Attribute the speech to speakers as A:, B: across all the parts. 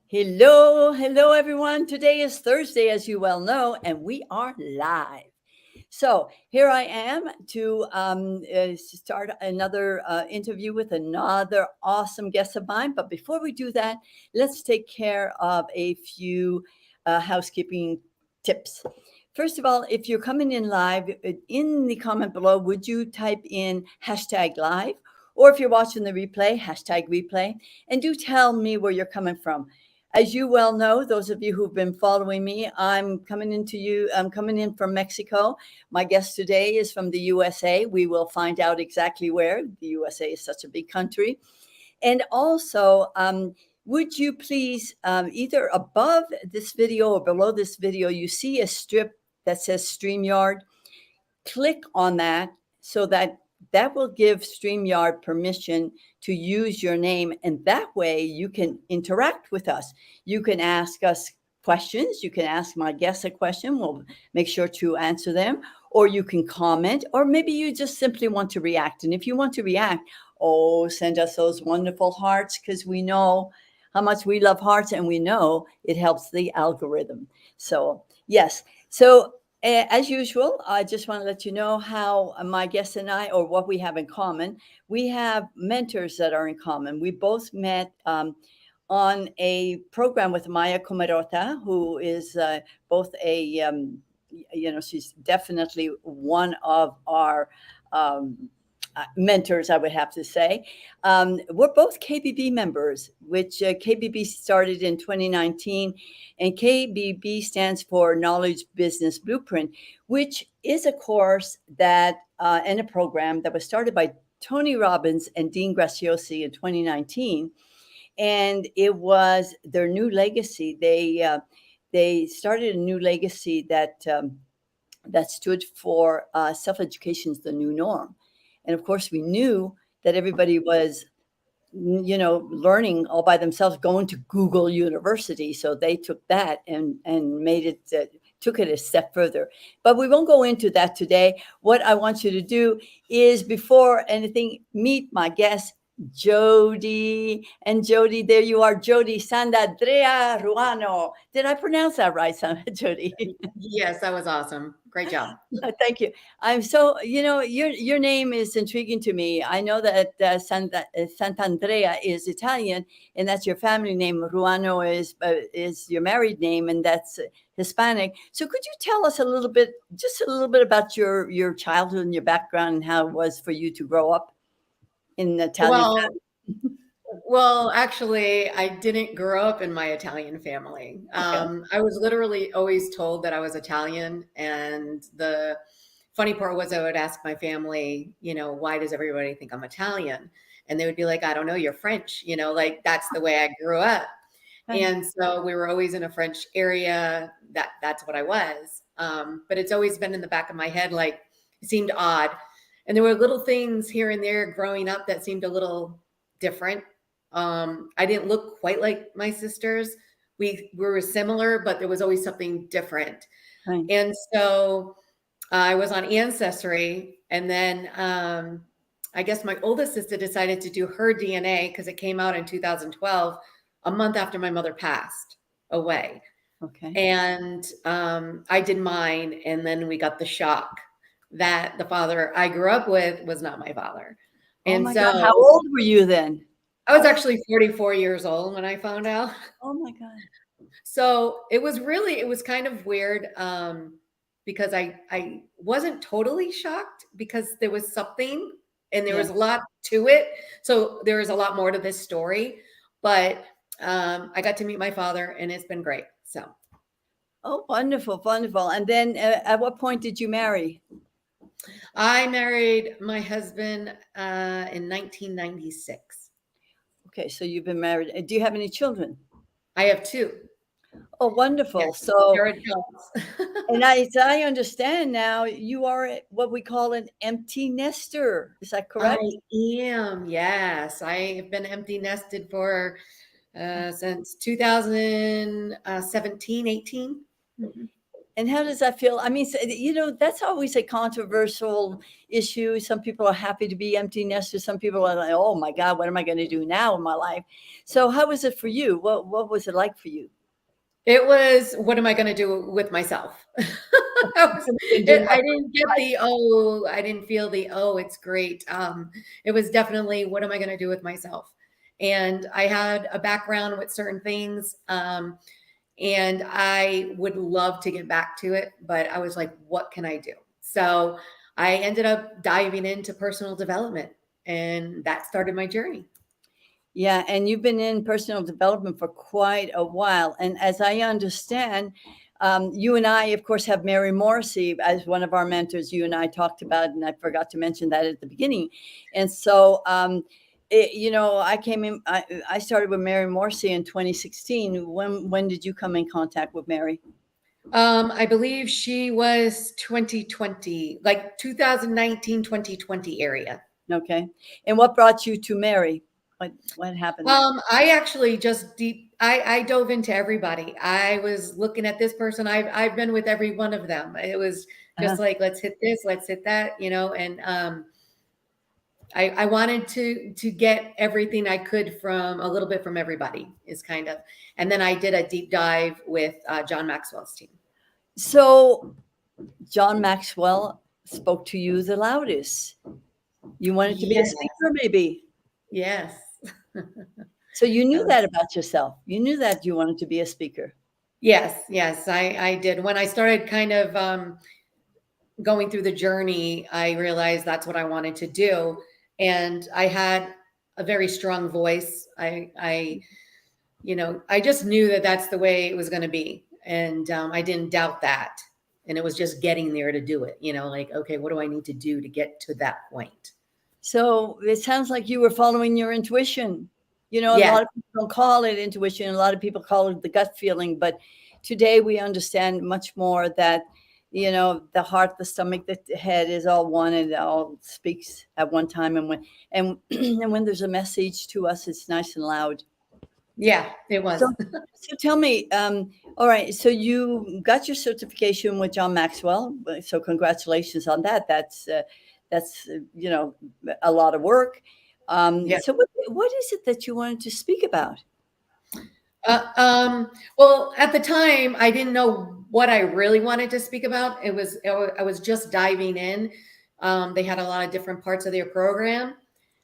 A: Hello, everyone. Today is Thursday, as you well know, and we are live. So here I am to start another interview with another awesome guest of mine. But before we do that, let's take care of a few housekeeping tips. First of all, if you're coming in live, in the comment below, would you type in hashtag live? Or if you're watching the replay, hashtag replay, and do tell me where you're coming from. As you well know, those of you who've been following me, I'm coming in from Mexico. My guest today is from the USA. We will find out exactly where. The USA is such a big country. And also, would you please, either above this video or below this video, you see a strip that says StreamYard. Click on that so that will give StreamYard permission to use your name. And that way you can interact with us. You can ask us questions. You can ask my guests a question. We'll make sure to answer them. Or you can comment, or maybe you just simply want to react. And if you want to react, send us those wonderful hearts, because we know how much we love hearts, and we know it helps the algorithm. So, yes. So, as usual, I just want to let you know how my guest and I, or what we have in common. We have mentors that are in common. We both met on a program with Maya Comerota, who is both she's definitely one of our mentors, I would have to say. We're both KBB members, which KBB started in 2019, and KBB stands for Knowledge Business Blueprint, which is a course that and a program that was started by Tony Robbins and Dean Graziosi in 2019, and it was their new legacy. They started a new legacy that stood for self-education is the new norm. And of course, we knew that everybody was, learning all by themselves, going to Google University. So they took that and made it, took it a step further. But we won't go into that today. What I want you to do is, before anything, meet my guest, Jodie. And Jodie, there you are, Jodie Santandrea-Ruano. Did I pronounce that right, Jodie?
B: Yes, that was awesome. Great job.
A: Thank you. I'm so, your name is intriguing to me. I know that Santandrea is Italian, and that's your family name. Ruano is your married name, and that's Hispanic. So could you tell us just a little bit about your childhood and your background, and how it was for you to grow up in Italian family?
B: Well, actually, I didn't grow up in my Italian family.
A: Okay.
B: I was literally always told that I was Italian. And the funny part was I would ask my family, why does everybody think I'm Italian? And they would be like, I don't know, you're French, like that's the way I grew up. And so we were always in a French area. That's what I was. But it's always been in the back of my head, like it seemed odd. And there were little things here and there growing up that seemed a little different. I didn't look quite like my sisters. We were similar, but there was always something different.
A: Right.
B: And so I was on Ancestry, and then I guess my oldest sister decided to do her DNA because it came out in 2012, a month after my mother passed away.
A: Okay.
B: And I did mine, and then we got the shock that the father I grew up with was not my father.
A: And my God, how old were you then?
B: I was actually 44 years old when I found out.
A: Oh my God.
B: So it was kind of weird because I wasn't totally shocked, because there was something and there was a lot to it. So there is a lot more to this story, but I got to meet my father, and it's been great. So.
A: Oh, wonderful, wonderful. And then at what point did you marry?
B: I married my husband in 1996.
A: Okay, so you've been married. Do you have any children?
B: I have 2.
A: Oh, wonderful.
B: Yes,
A: So,
B: they're adults.
A: and as I understand now, you are what we call an empty nester. Is that correct?
B: I am, yes. I have been empty nested for since 2017, 18.
A: Mm-hmm. And how does that feel? I mean, that's always a controversial issue. Some people are happy to be empty nesters. Some people are like, oh my God, what am I going to do now in my life? So how was it for you? What was it like for you?
B: It was, what am I going to do with myself? I didn't get the, oh, I didn't feel the, oh, it's great. It was definitely, what am I going to do with myself? And I had a background with certain things. And I would love to get back to it, but I was like, what can I do? So I ended up diving into personal development, and that started my journey.
A: Yeah, and you've been in personal development for quite a while. And as I understand, you and I, of course, have Mary Morrissey as one of our mentors. You and I talked about, and I forgot to mention that at the beginning. And so, I came in. I started with Mary Morrissey in 2016. When did you come in contact with Mary?
B: I believe she was 2020, like 2019, 2020 area.
A: Okay, and what brought you to Mary? What happened there?
B: I actually I dove into everybody. I was looking at this person. I've been with every one of them. It was just like, let's hit this, let's hit that, and I wanted to get everything I could from a little bit from everybody is kind of, and then I did a deep dive with John Maxwell's team.
A: So John Maxwell spoke to you the loudest. You wanted to be a speaker, maybe?
B: Yes.
A: So you knew that about yourself. You knew that you wanted to be a speaker.
B: Yes, I did. When I started kind of going through the journey, I realized that's what I wanted to do. And I had a very strong voice. I just knew that that's the way it was going to be. And I didn't doubt that. And it was just getting there to do it, like, okay, what do I need to do to get to that point?
A: So it sounds like you were following your intuition. A lot of people don't call it intuition. A lot of people call it the gut feeling. But today we understand much more that, the heart, the stomach, the head is all one, and it all speaks at one time. And and when there's a message to us, it's nice and loud.
B: Yeah, it was.
A: So tell me, all right, so you got your certification with John Maxwell. So congratulations on that. That's a lot of work. So what is it that you wanted to speak about?
B: Well, at the time, I didn't know what I really wanted to speak about. I was just diving in. They had a lot of different parts of their program.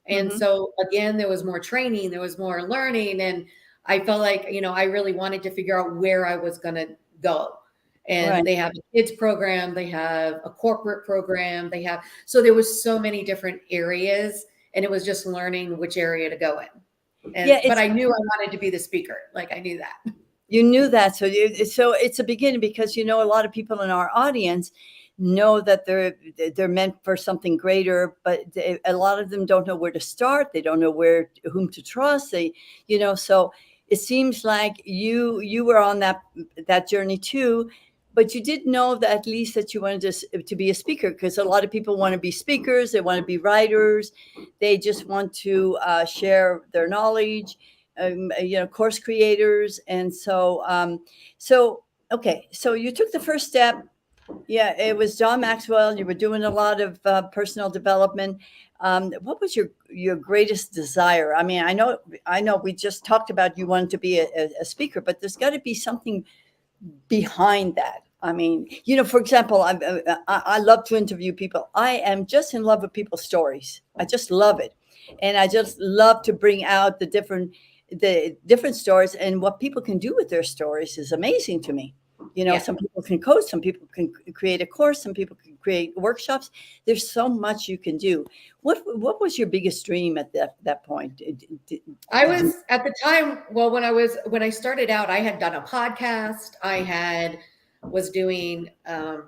B: And so again, there was more training, there was more learning. And I felt like, I really wanted to figure out where I was going to go. And they have a kids program, they have a corporate program, so there was so many different areas, and it was just learning which area to go in. But I knew I wanted to be the speaker. Like, I knew that.
A: You knew that. So it's a beginning, because, a lot of people in our audience know that they're meant for something greater, but a lot of them don't know where to start. They don't know whom to trust. So it seems like you were on that journey too. But you did know that at least that you wanted to be a speaker, because a lot of people want to be speakers. They want to be writers. They just want to share their knowledge, course creators. And so, okay. So you took the first step. Yeah, it was John Maxwell. You were doing a lot of personal development. What was your greatest desire? I mean, I know we just talked about you wanted to be a speaker, but there's got to be something behind that. I mean, for example, I love to interview people. I am just in love with people's stories. I just love it. And I just love to bring out the different stories, and what people can do with their stories is amazing to me. Some people can coach, some people can create a course, some people can create workshops. There's so much you can do. What was your biggest dream at that point?
B: I was at the time, well, when I started out, I had done a podcast. I was doing, I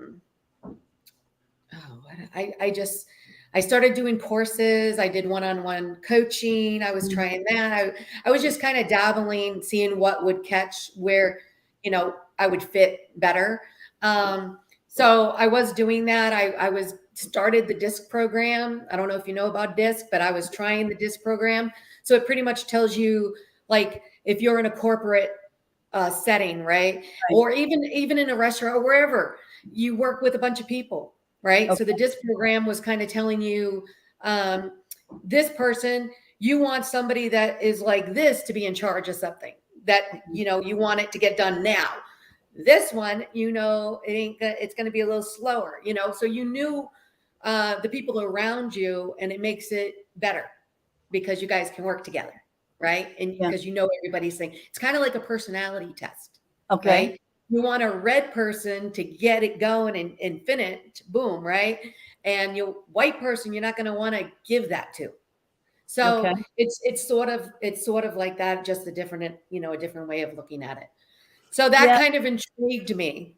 B: started doing courses. I did one-on-one coaching. I was trying that. I was just kind of dabbling, seeing what would catch, where, I would fit better. So I was doing that. I started the DISC program. I don't know if you know about DISC, but I was trying the DISC program. So it pretty much tells you, like, if you're in a corporate setting, right?
A: Right.
B: Or even in a restaurant or wherever you work with a bunch of people, right?
A: Okay.
B: So the DISC program was kind of telling you, um, this person, you want somebody that is like this to be in charge of something that, you want it to get done now. This one, it's going to be a little slower, so you knew the people around you, and it makes it better because you guys can work together, right? And
A: Yeah.
B: because everybody's thing. It's kind of like a personality test,
A: Okay.
B: right? You want a red person to get it going and finish, boom, right? And you white person, you're not going to want to give that to. So
A: Okay.
B: it's sort of like that, just a different way of looking at it. So that
A: Yeah.
B: kind of intrigued me.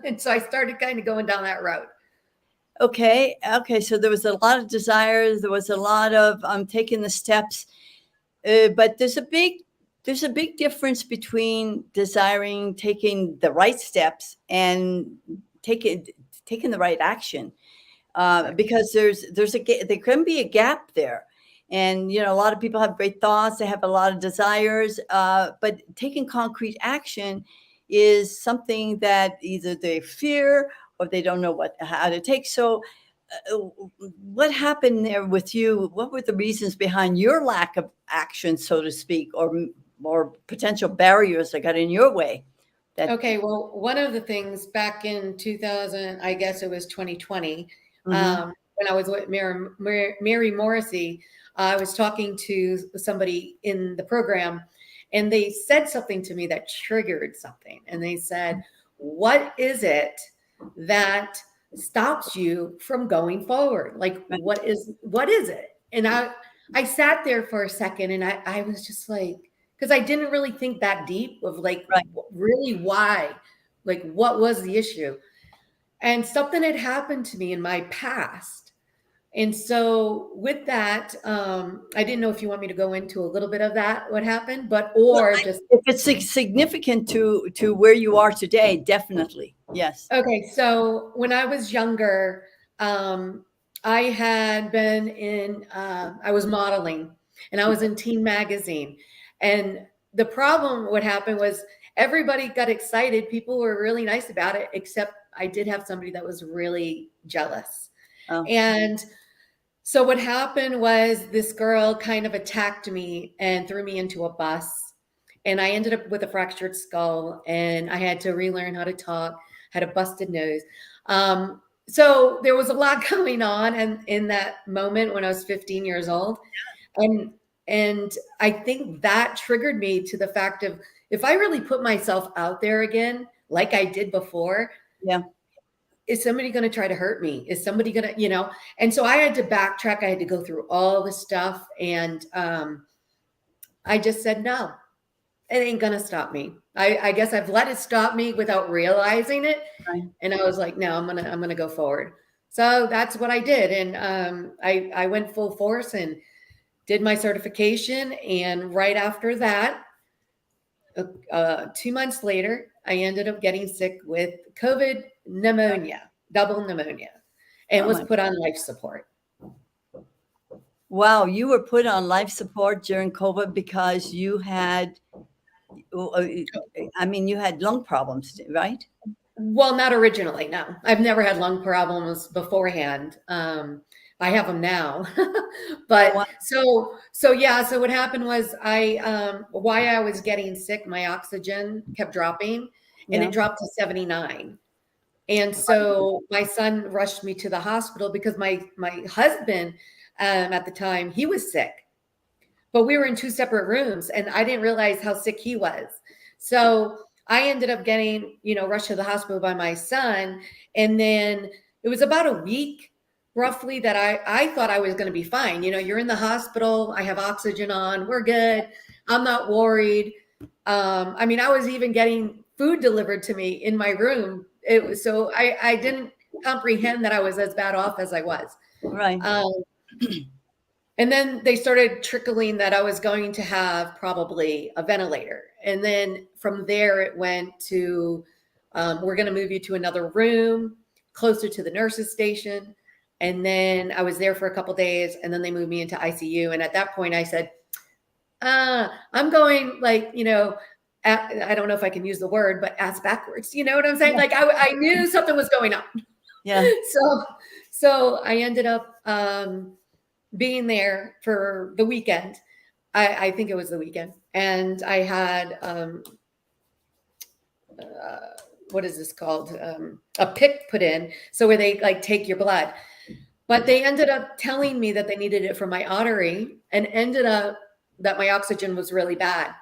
B: And so I started kind of going down that road.
A: Okay. Okay. So there was a lot of desires. There was a lot of taking the steps, but there's a big difference between desiring, taking the right steps, and taking the right action. Because there can be a gap there, and a lot of people have great thoughts, they have a lot of desires, but taking concrete action is something that either they fear or they don't know how to take. So uh, what happened there with you? What were the reasons behind your lack of action, so to speak, or potential barriers that got in your way? That
B: Okay, well, one of the things back in 2000, I guess it was 2020,
A: Mhm.
B: when I was with Mary Morrissey, I was talking to somebody in the program, and they said something to me that triggered something. And they said, "What is it that stops you from going forward? Like, what is it?" And I sat there for a second, and I was just like, because I didn't really think that deep of like
A: Right.
B: really why, like what was the issue, and something had happened to me in my past. And so with that, I didn't know if you want me to go into a little bit of that, what happened, but
A: Well,
B: or just
A: if it's significant to where you are today, definitely. Yes.
B: okay. So when I was younger, um, I had been I was modeling, and I was in Teen Magazine. And the problem, what happened was everybody got excited. People were really nice about it, except I did have somebody that was really jealous.
A: Oh,
B: And so what happened was this girl kind of attacked me and threw me into a bus. And I ended up with a fractured skull, and I had to relearn how to talk, had a busted nose. So there was a lot going on, and in that moment when I was 15 years old. And and I think that triggered me to the fact of, if I really put myself out there again, like I did before,
A: yeah.
B: is somebody going to try to hurt me? Is somebody going to, And so I had to backtrack. I had to go through all the stuff. And I just said, no, it ain't going to stop me. I guess I've let it stop me without realizing it.
A: Right.
B: And I was like, no, I'm going to go forward. So that's what I did. And I went full force and did my certification. And right after that, 2 months later, I ended up getting sick with COVID pneumonia, double pneumonia, and
A: Oh
B: was
A: my.
B: put on life support.
A: Wow, you were put on life support during COVID because you had, I mean, you had lung problems, right?
B: Well, not originally, no. I've never had lung problems beforehand. I have them now.
A: Oh,
B: But
A: wow.
B: so yeah, so what happened was why I was getting sick, my oxygen kept dropping, and
A: Yeah.
B: it dropped to 79. And so my son rushed me to the hospital because my husband, at the time, he was sick, but we were in two separate rooms, and I didn't realize how sick he was. So I ended up getting, rushed to the hospital by my son. And then it was about a week roughly that I thought I was going to be fine. You're in the hospital. I have oxygen on. We're good. I'm not worried. I mean, I was even getting food delivered to me in my room. It was so I didn't comprehend that I was as bad off as I was.
A: Right.
B: Um, and then they started trickling that I was going to have probably a ventilator. And then from there, it went to, we're going to move you to another room closer to the nurse's station. And then I was there for a couple of days, and then they moved me into ICU. And at that point I said, I'm going, like, I don't know if I can use the word, but ass backwards. You know what I'm saying? Like I knew something was going on.
A: Yeah.
B: So I ended up being there for the weekend. I think it was the weekend, and I had what is this called? A pick put in, so where they like take your blood. But they ended up telling me that they needed it for my artery, and ended up that my oxygen was really bad.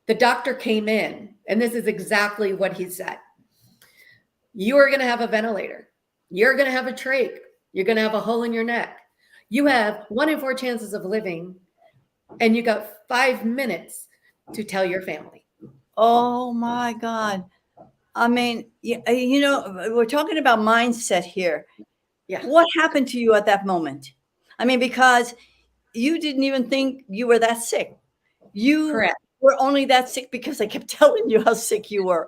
B: The doctor came in, and this is exactly what he said. You are going to have a ventilator. You're going to have a trach. You're going to have a hole in your neck. You have 1 in 4 chances of living, and you got 5 minutes to tell your family.
A: Oh my God. I mean, you know, we're talking about mindset here.
B: Yeah.
A: What happened to you at that moment? I mean, because you didn't even think you were that sick. You
B: Correct.
A: were only that sick because I kept telling you how sick you were.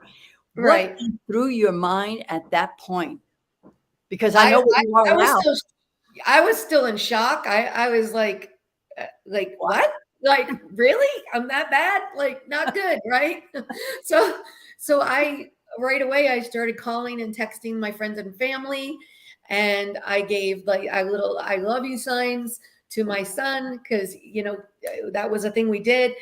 A: What
B: Right.
A: went through your mind at that point? Because I know what you are now.
B: I was still in shock. I was like what? Like, really? I'm that bad? Like, not good, right? So I right away I started calling and texting my friends and family, and I gave like a little I love you signs to my son, because you know that was a thing we did.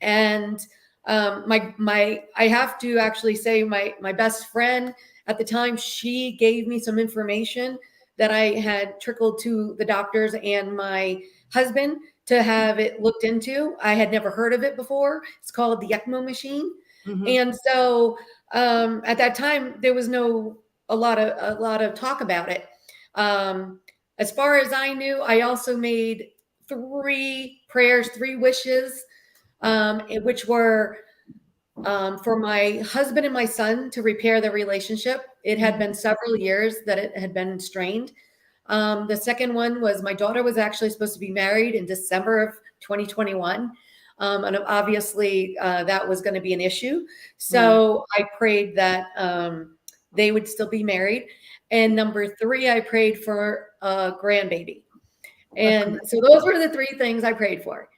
B: And my I have to actually say my best friend at the time, she gave me some information that I had trickled to the doctors and my husband to have it looked into. I had never heard of it before. It's called the ECMO machine.
A: Mhm.
B: And so at that time, there was a lot of talk about it. As far as I knew, I also made 3 prayers, 3 wishes, which were for my husband and my son to repair their relationship. It had been several years that it had been strained. The second one was my daughter was actually supposed to be married in December of 2021. And obviously that was going to be an issue. So I prayed that they would still be married. And number 3, I prayed for a grandbaby. And so those were the 3 things I prayed for.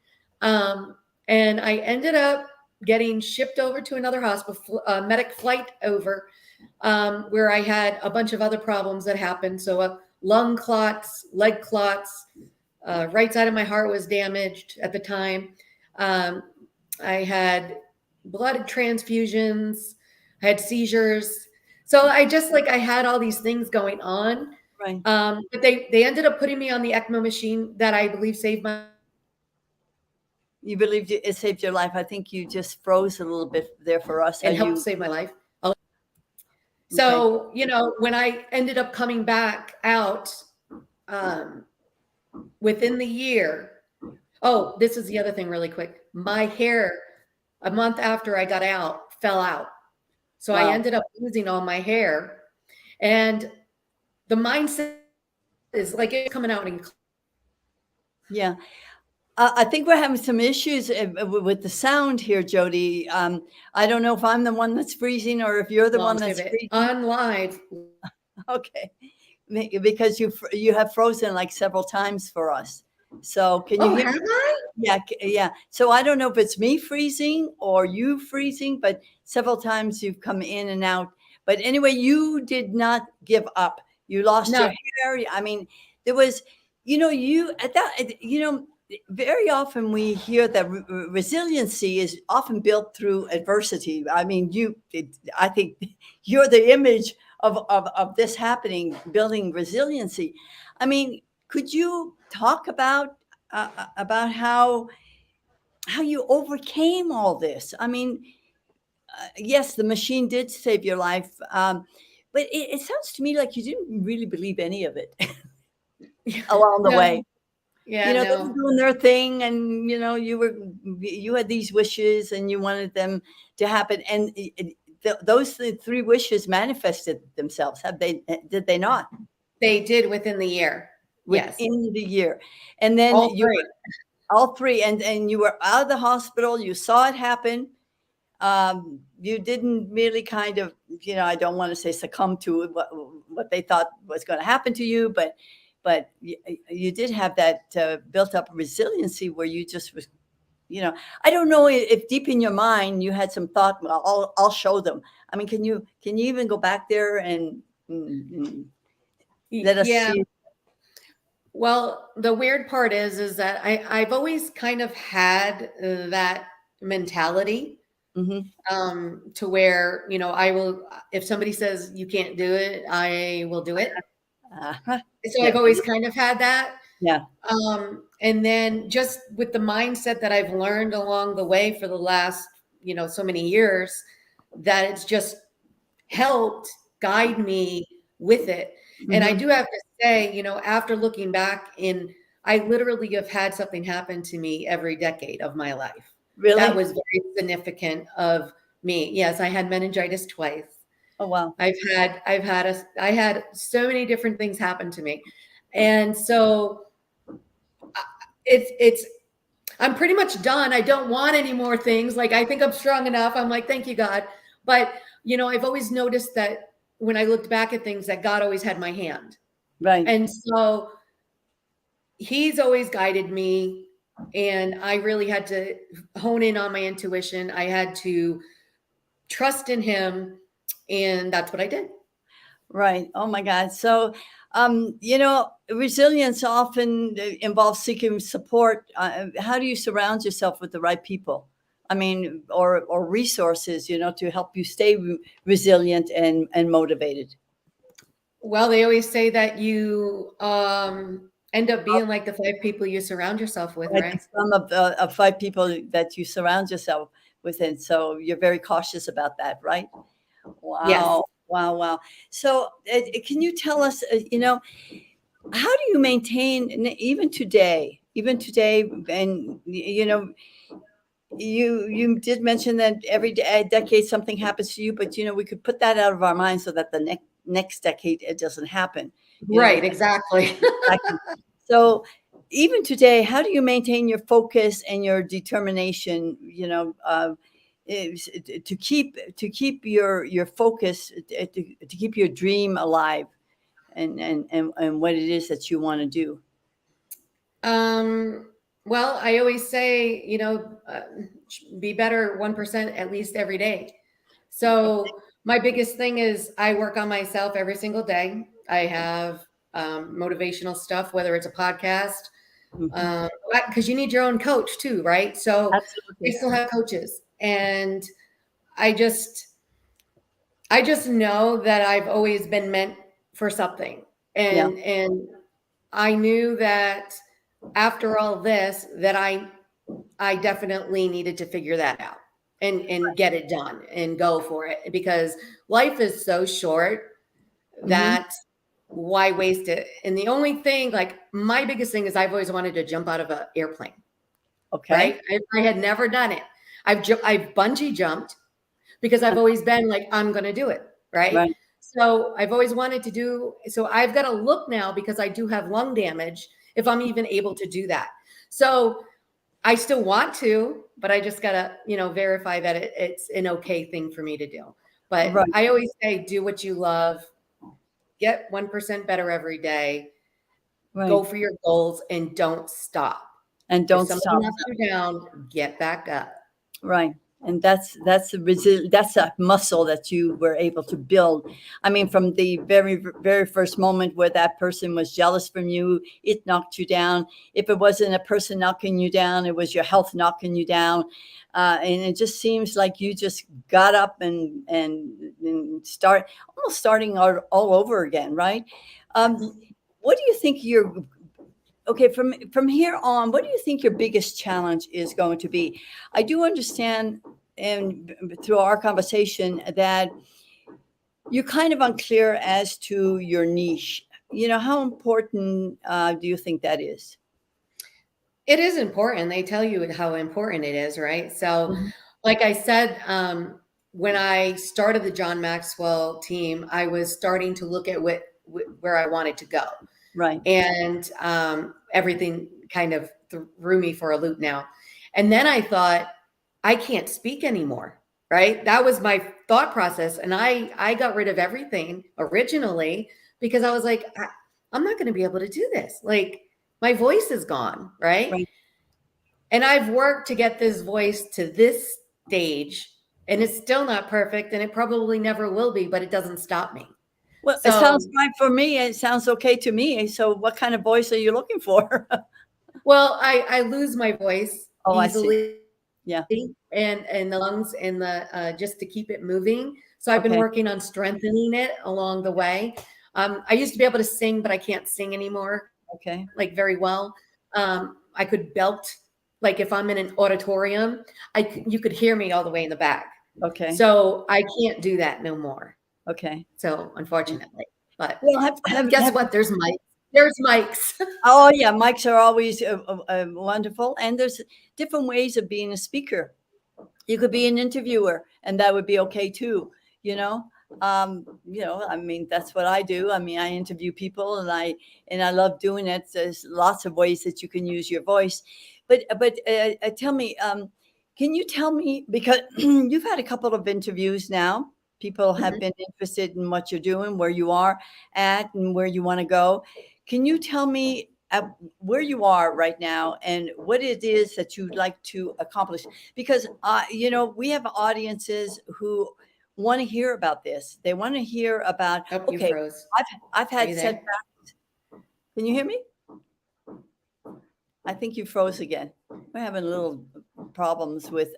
B: And I ended up getting shipped over to another hospital, medic flight over, where I had a bunch of other problems that happened. So lung clots, leg clots, right side of my heart was damaged at the time. I had blood transfusions, I had seizures. So I had all these things going on.
A: Right.
B: But they ended up putting me on the ECMO machine that I believe saved my.
A: You believed it saved your life. I think you just froze a little bit there for us.
B: And helped save my life. So, you know, when I ended up coming back out within the year, oh, this is the other thing really quick. My hair, a month after I got out, fell out. So I ended up losing all my hair. And the mindset is like it's coming out in.
A: Yeah. I think we're having some issues with the sound here, Jodie. I don't know if I'm the one that's freezing or if you're the one that's freezing.
B: On live.
A: Okay. Because you have frozen like several times for us. So can you hear me?
B: Have I?
A: Yeah, yeah. So I don't know if it's me freezing or you freezing, but several times you've come in and out. But anyway, you did not give up. You lost your hair. I mean, there was, you know, very often we hear that resiliency is often built through adversity. I mean, I think you're the image of this happening, building resiliency. I mean, could you talk about how you overcame all this? I mean, yes, the machine did save your life, but it sounds to me like you didn't really believe any of it along the way.
B: Yeah,
A: you know, they were doing their thing, and you know, you had these wishes, and you wanted them to happen, and those 3 wishes manifested themselves. Did they not?
B: They did within the year.
A: Within the year, and then all three, and you were out of the hospital. You saw it happen. You didn't really kind of, you know, I don't want to say succumb to what they thought was going to happen to you, but you did have that built up resiliency where you just I don't know if deep in your mind you had some thought, well, I'll show them. I mean, can you even go back there and let us
B: Yeah.
A: see?
B: Well, the weird part is that I've always kind of had that mentality,
A: Hmm.
B: to where, I will, if somebody says you can't do it, I will do it.
A: Uh-huh.
B: So
A: Yeah.
B: I've always kind of had that.
A: Yeah.
B: And then just with the mindset that I've learned along the way for the last, so many years, that it's just helped guide me with it. And I
A: Hmm.
B: do have to say, after looking back I literally have had something happen to me every decade of my life. That
A: Really?
B: was very significant of me. Yes, I had meningitis twice.
A: Oh, wow.
B: I had so many different things happen to me. And so it's I'm pretty much done. I don't want any more things. Like, I think I'm strong enough. I'm like, thank you, God. But, I've always noticed that when I looked back at things, that God always had my hand.
A: Right.
B: And so he's always guided me. And I really had to hone in on my intuition. I had to trust in him. And that's what I did.
A: Right. Oh my God. So, resilience often involves seeking support. How do you surround yourself with the right people? I mean, or resources, to help you stay resilient and motivated.
B: Well, they always say that you end up being like the 5 people you surround yourself with,
A: Right. The
B: right?
A: sum of five people that you surround yourself with, and so you're very cautious about that, right?
B: Yes.
A: Wow. Wow. Wow. So, can you tell us, how do you maintain even today, and you did mention that every decade something happens to you, but we could put that out of our minds so that the next decade it doesn't happen.
B: Right, exactly.
A: Exactly. So even today, how do you maintain your focus and your determination? To keep your focus, to keep your dream alive, and what it is that you want to do.
B: Um, well, I always say, be better 1% at least every day. So my biggest thing is I work on myself every single day. I have motivational stuff, whether it's a podcast,
A: Mhm.
B: because you need your own coach too, right? So I
A: Absolutely.
B: still have coaches, and I just I just know that I've always been meant for something.
A: Yeah.
B: And I knew that after all this that I definitely needed to figure that out and get it done and go for it, because life is so short
A: Hmm.
B: that why waste it? And the only thing, like, my biggest thing is I've always wanted to jump out of an airplane,
A: Okay.
B: right? I had never done it. I've bungee jumped because I've always been like, I'm going to do it. Right.
A: Right.
B: So I've always wanted to do, so I've got to look now because I do have lung damage if I'm even able to do that. So I still want to, but I just got to, verify that it's an okay thing for me to do. But
A: Right.
B: I always say, do what you love, get 1% better every day,
A: Right.
B: go for your goals, and don't stop.
A: And
B: If
A: don't
B: somebody
A: stop.
B: knocks you down, get back up.
A: Right. And that's a muscle that you were able to build. I mean, from the very, very first moment where that person was jealous from you, it knocked you down. If it wasn't a person knocking you down, it was your health knocking you down. And it just seems like you just got up and starting all over again, right?
B: Yes.
A: What do you think okay, from here on, what do you think your biggest challenge is going to be? I do understand, and through our conversation, that you're kind of unclear as to your niche. How important do you think that is?
B: It is important. They tell you how important it is, right? So,
A: Mhm.
B: like I said, when I started the John Maxwell team, I was starting to look at where I wanted to go,
A: Right.
B: and everything kind of threw me for a loop now. And then I thought, I can't speak anymore, right? That was my thought process, and I got rid of everything originally because I was like, I'm not going to be able to do this. Like, my voice is gone, right?
A: Right.
B: And I've worked to get this voice to this stage, and it's still not perfect, and it probably never will be, but it doesn't stop me.
A: Well, it sounds
B: So,
A: fine for me. It sounds okay to me. So what kind of voice are you looking for?
B: well, I lose my voice
A: Oh, I see.
B: easily,
A: Yeah.
B: and the lungs and the just to keep it moving. So I've been
A: Okay.
B: working on strengthening it along the way. I used to be able to sing, but I can't sing anymore,
A: Okay.
B: like very well. I could belt, like if I'm in an auditorium, you could hear me all the way in the back.
A: Okay.
B: So I can't do that no more.
A: Okay.
B: So unfortunately, but
A: Well,
B: guess what? There's mics. There's mics.
A: oh yeah, mics are always wonderful, and there's different ways of being a speaker. You could be an interviewer, and that would be okay too. You know, I mean, that's what I do. I mean, I interview people, and I love doing it. There's lots of ways that you can use your voice, but tell me, can you tell me, because you've had a couple of interviews now. People have
B: Mhm.
A: been interested in what you're doing, where you are at, and where you want to go. Can you tell me where you are right now and what it is that you'd like to accomplish? Because we have audiences who want to hear about this. They want to hear about,
B: Oh, you
A: okay,
B: froze.
A: I've
B: Are
A: had
B: you
A: setbacks.
B: there?
A: Can you hear me? I think you froze again. We're having little problems with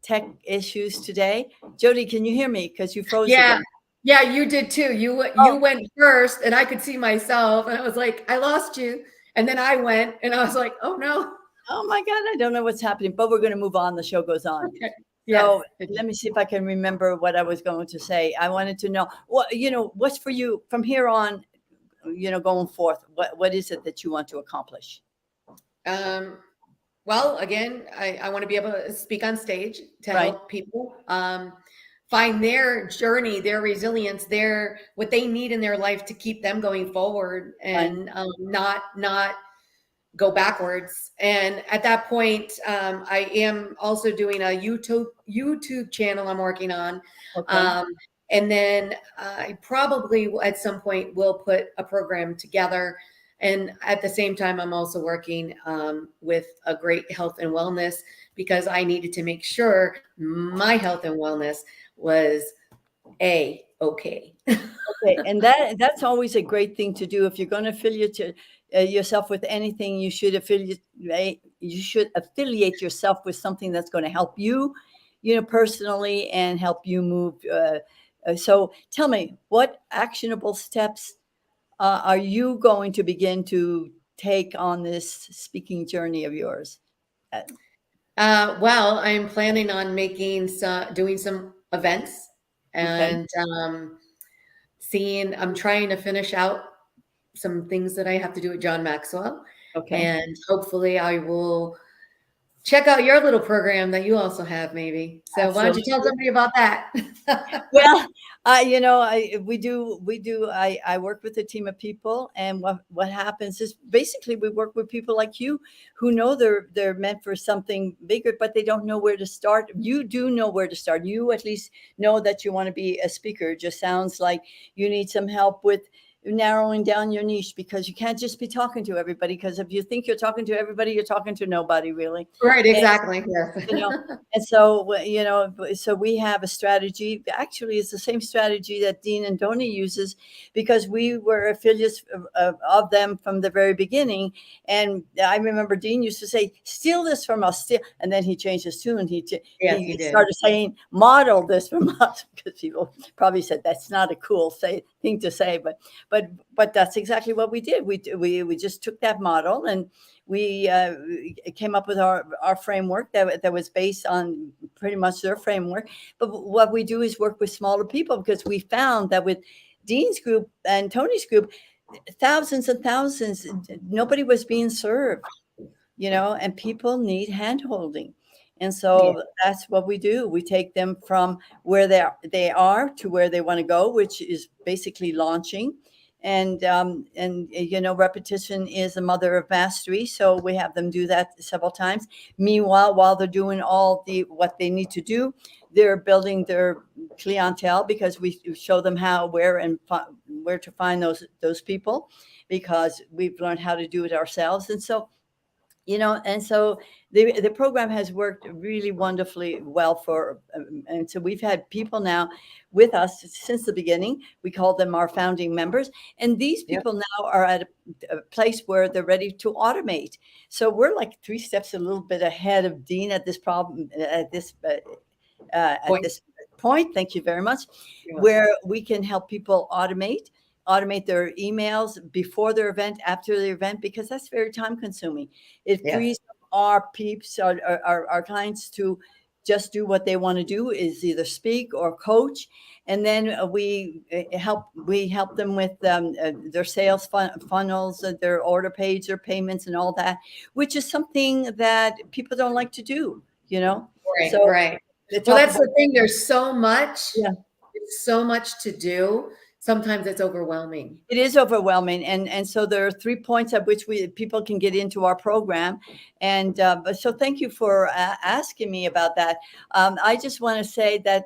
A: tech issues today. Jody, can you hear me? Because you froze
B: Yeah.
A: again.
B: Yeah, you did too. You
A: Oh,
B: went first, and I could see myself, and I was like, I lost you. And then I went, and I was like, oh no.
A: oh my God, I don't know what's happening, but we're going to move on. The show goes on.
B: Okay. Yes.
A: So let me see if I can remember what I was going to say. I wanted to know what's for you from here on, going forth. What is it that you want to accomplish?
B: Um, well, again, I want to be able to speak on stage to
A: Right.
B: help people find their journey, their resilience, their what they need in their life to keep them going forward
A: Right.
B: and not go backwards. And at that point, I am also doing a YouTube channel I'm working on.
A: Okay.
B: Um, and then I probably at some point will put a program together. And at the same time, I'm also working with a great health and wellness because I needed to make sure my health and wellness was okay.
A: Okay, and that's always a great thing to do. If you're going to affiliate yourself with anything, you should affiliate yourself with something that's going to help you, personally, and help you move. So tell me, what actionable steps are you going to begin to take on this speaking journey of yours? Uh,
B: Well, I'm planning on doing some events
A: Okay,
B: and I'm trying to finish out some things that I have to do with John Maxwell.
A: okay.
B: And hopefully I will check out your little program that you also have maybe. So why don't you tell
A: Absolutely.
B: somebody about that?
A: Well, we do. I work with a team of people, and what happens is basically we work with people like you who know they're meant for something bigger, but they don't know where to start. You do know where to start. You at least know that you want to be a speaker. It just sounds like you need some help with narrowing down your niche, because you can't just be talking to everybody, because if you think you're talking to everybody, you're talking to nobody really.
B: Right, exactly. Yes.
A: you know and so so we have a strategy. Actually, it's the same strategy that Dean and Tony uses, because we were affiliates of them from the very beginning. And I remember Dean used to say, steal this from us, steal. And then he changed his tune.
B: Yes,
A: He
B: you did.
A: started saying, model this from us, because people probably said that's not a cool thing to say, but that's exactly what we did. We just took that model, and we came up with our framework that was based on pretty much their framework. But what we do is work with smaller people, because we found that with Dean's group and Tony's group, thousands and thousands, nobody was being served, and people need hand holding. And
B: Yeah.
A: so that's what we do. We take them from where they are to where they want to go, which is basically launching. And repetition is the mother of mastery. So we have them do that several times. Meanwhile, while they're doing what they need to do, they're building their clientele, because we show them where to find those people, because we've learned how to do it ourselves. And so And so the program has worked really wonderfully well and so we've had people now with us since the beginning. We call them our founding members, and these
B: Yep.
A: people now are at a place where they're ready to automate. So we're like 3 steps a little bit ahead of Dean at this problem, at
B: Point.
A: this point. Thank you very much.
B: You're welcome.
A: Where we can help people automate their emails before their event, after the event, because that's very time consuming. It
B: Yeah.
A: frees up our peeps, our clients, to just do what they want to do, is either speak or coach. And then we help them with their sales funnels, their order page, their payments, and all that, which is something that people don't like to do.
B: Right,
A: So
B: right.
A: they
B: Well,
A: talk
B: that's
A: about,
B: the thing. There's so much.
A: yeah.
B: It's so much to do. Sometimes it's overwhelming.
A: It is overwhelming, and so there are 3 points at which people can get into our program, and but so thank you for asking me about that. I just want to say that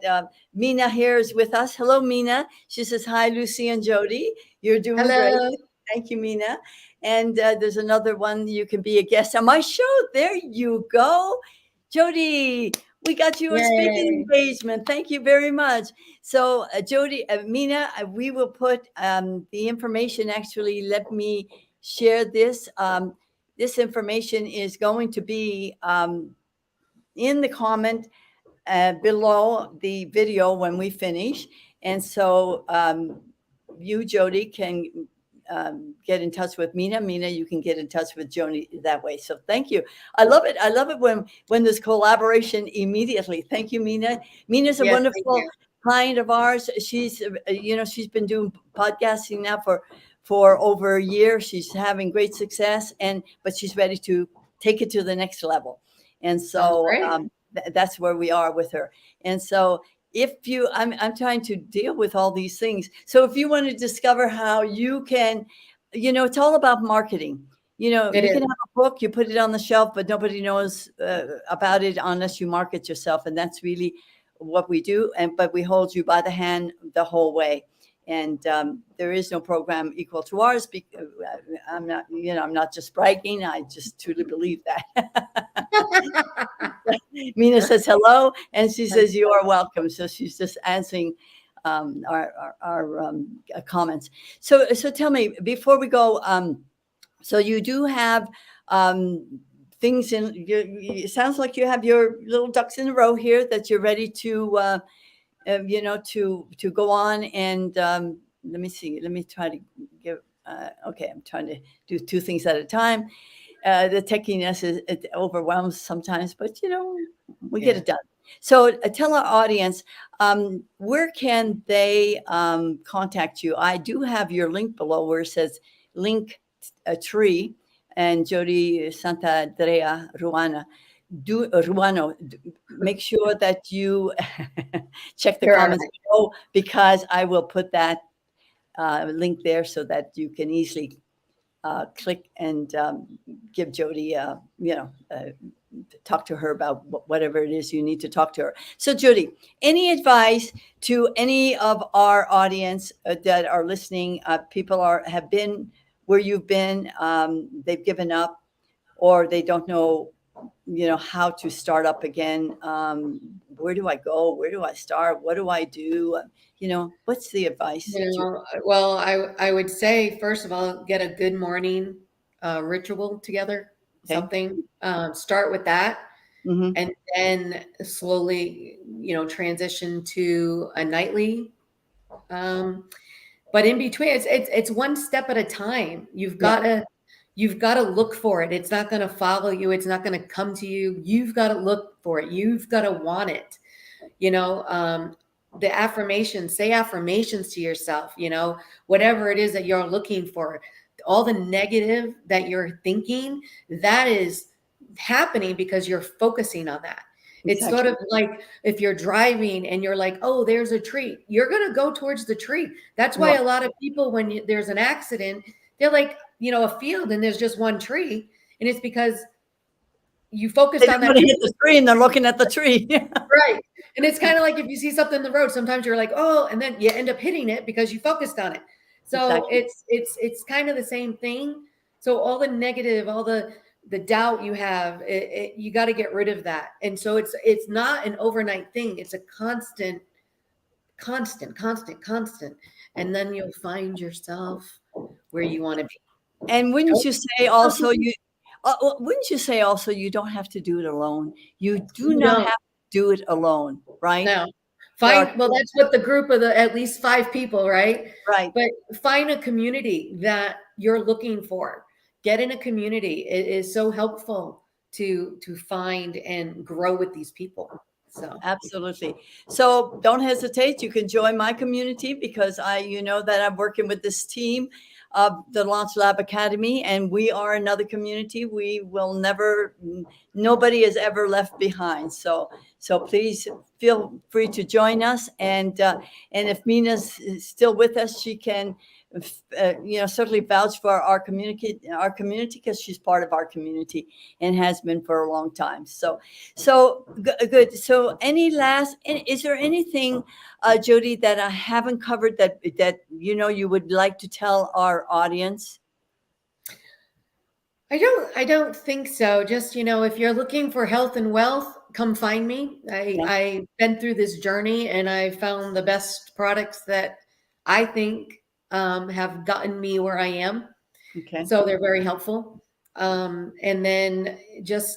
A: Mina here is with us. Hello, Mina. She says hi, Lucy and Jody. You're doing great.
B: Hello.
A: Thank you, Mina. And there's another one. You can be a guest on my show. There you go, Jody. We got you a speaking
B: Yay.
A: engagement. Thank you very much. So, Jody, Mina, we will put the information. Actually, let me share this. This information is going to be in the comment below the video when we finish. And so you, Jody, can get in touch with Mina. Mina, you can get in touch with Jody that way. So thank you. I love it. I love it when there's collaboration immediately. Thank you, Mina. Mina's a
B: Yes, thank
A: wonderful
B: you.
A: client of ours. She's she's been doing podcasting now for over a year. She's having great success, but she's ready to take it to the next level. And
B: Sounds
A: so
B: great.
A: that's where we are with her. And so I'm trying to deal with all these things. So if you want to discover how you can, it's all about marketing.
B: It
A: You
B: is.
A: can have a book, you put it on the shelf, but nobody knows about it unless you market yourself. And that's really what we do. But we hold you by the hand the whole way. And there is no program equal to ours. I'm not just bragging. I just truly believe that. Mina says hello, and she says you are welcome. So she's just answering our comments. So tell me before we go. So you do have things in. It sounds like you have your little ducks in a row here that you're ready to to go on. And let me see. Let me try to give. Okay, I'm trying to do 2 things at a time. The techiness it overwhelms sometimes, but we get
B: Yeah.
A: it done. So tell our audience, where can they contact you? I do have your link below where it says link a tree, and Jodie Santandrea-Ruano. Ruano, make sure that you check the
B: Sure.
A: comments below, because I will put that link there so that you can easily click and give Jody, talk to her about whatever it is you need to talk to her. So, Jody, any advice to any of our audience that are listening? People have been where you've been, they've given up, or they don't know, how to start up again. Where do I go? Where do I start? What do I do? What's the advice?
B: Well, I would say, first of all, get a good morning ritual together,
A: Okay.
B: something. Start with that,
A: Mm-hmm.
B: and then slowly, transition to a nightly. But in between, it's one step at a time. You've got to look for it. It's not going to follow you. It's not going to come to you. You've got to look for it. You've got to want it. The affirmations, say affirmations to yourself, whatever it is that you're looking for. All the negative that you're thinking, that is happening because you're focusing on that. It's sort of like if you're driving and you're like, oh, there's a tree, you're going to go towards the tree. That's why a lot of people, when there's an accident, they're like, a field and there's just one tree. And it's because you focused
A: They
B: on
A: don't
B: that
A: want to
B: tree.
A: hit the tree, and they're looking at the tree.
B: Right. And it's kind of like if you see something in the road, sometimes you're like, oh, and then you end up hitting it because you focused on it. So
A: Exactly.
B: it's kind of the same thing. So all the negative, all the the doubt you have, you got to get rid of that. And so it's not an overnight thing. It's a constant, constant. And then you'll find yourself where you want to be.
A: And wouldn't you say also you don't have to do it alone? You do not have to do it alone, right?
B: No. Well, that's what the group of at least 5 people, right?
A: Right.
B: But find a community that you're looking for. Get in a community. It is so helpful to find and grow with these people. So
A: absolutely. So don't hesitate. You can join my community because that I'm working with this team of the Launch Lab Academy, and we are another community. We will nobody is ever left behind. So please feel free to join us. And if Mina's still with us, she can, certainly vouch for our community because she's part of our community and has been for a long time. So good. So is there anything, Jodie, that I haven't covered that you would like to tell our audience?
B: I don't think so. Just, if you're looking for health and wealth, come find me. I've been through this journey and I found the best products that I think have gotten me where I am.
A: Okay.
B: So they're very helpful. And then just,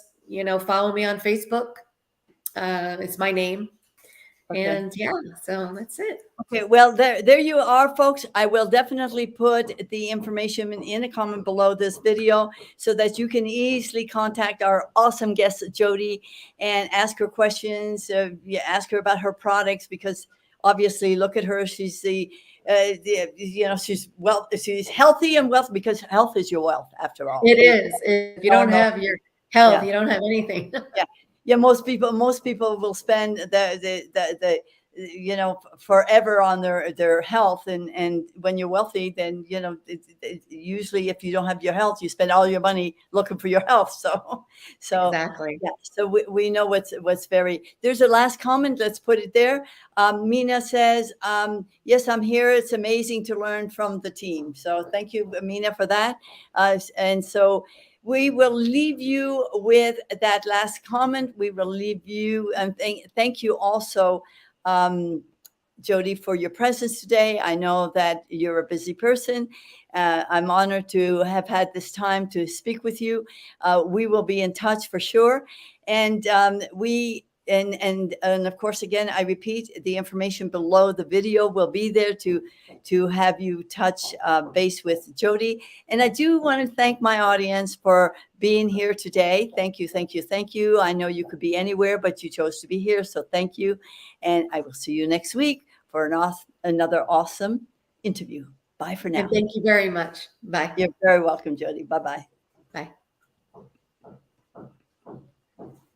B: follow me on Facebook. It's my name. Okay. And so that's it.
A: Okay, well, there you are, folks. I will definitely put the information in a comment below this video so that you can easily contact our awesome guest, Jodie, and ask her questions. Ask her about her products because obviously, look at her. She's she's healthy and wealthy because health is your wealth after all.
B: It is. If you don't have your health, you don't have anything.
A: Yeah. Most people will spend forever on their health, and when you're wealthy, then usually if you don't have your health, you spend all your money looking for your health. So
B: exactly.
A: Yeah. So we know what's there's a last comment. Let's put it there. Mina says, yes, I'm here. It's amazing to learn from the team. So thank you, Mina, for that. And so we will leave you with that last comment. We will leave you, and thank you also, Jodie, for your presence today. I know that you're a busy person. I'm honored to have had this time to speak with you. We will be in touch for sure. And and of course, again, I repeat, the information below the video will be there to have you touch base with Jodie. And I do want to thank my audience for being here today. Thank you. I know you could be anywhere, but you chose to be here. So thank you. And I will see you next week for another awesome interview. Bye for now.
B: And thank you very much. Bye.
A: You're very welcome, Jodie. Bye-bye.
B: Bye.